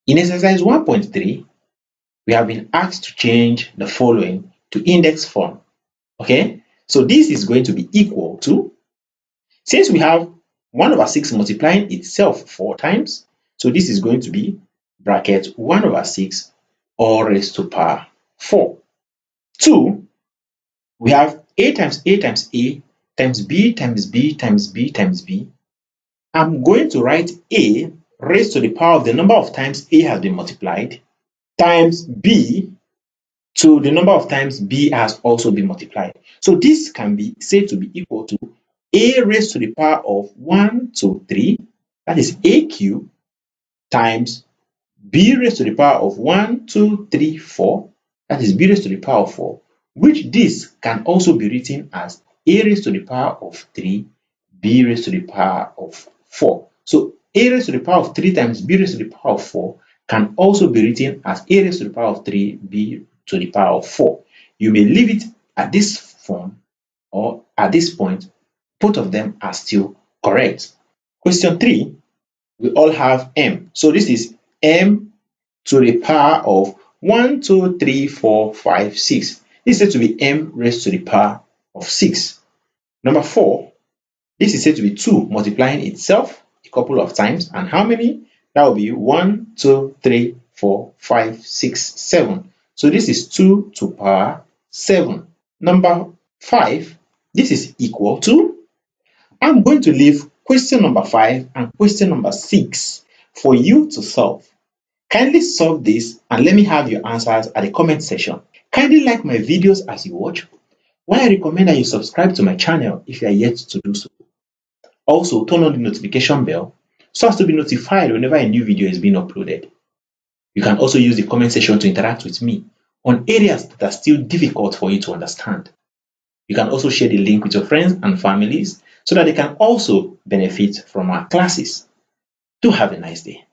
In exercise 1.3, we have been asked to change the following to index form. Okay, so this is going to be equal to, since we have 1/6 multiplying itself 4 times, so this is going to be bracket 1/6 all raised to power 4. 2, we have a times a times a times b times b times b times b. I'm going to write a raised to the power of the number of times a has been multiplied times b to the number of times b has also been multiplied. So this can be said to be equal to a raised to the power of 1 to 3, that is a cubed, times b raised to the power of 1, 2, 3, 4, that is b raised to the power of 4, which this can also be written as a raised to the power of 3, b raised to the power of 4. So a raised to the power of 3 times b raised to the power of 4 can also be written as a raised to the power of 3, b to the power of 4. You may leave it at this form, or at this point, both of them are still correct. Question 3, we all have m. So this is m to the power of 1, 2, 3, 4, 5, 6. This is said to be m raised to the power of 6. Number 4, this is said to be 2 multiplying itself a couple of times. And how many? That will be 1, 2, 3, 4, 5, 6, 7. So this is 2 to power 7. Number 5, this is equal to, I'm going to leave question number 5 and question number 6 for you to solve. Kindly solve this and let me have your answers at the comment section. Kindly like my videos as you watch, while I recommend that you subscribe to my channel if you are yet to do so. Also, turn on the notification bell so as to be notified whenever a new video is being uploaded. You can also use the comment section to interact with me on areas that are still difficult for you to understand. You can also share the link with your friends and families so that they can also benefit from our classes. Do have a nice day.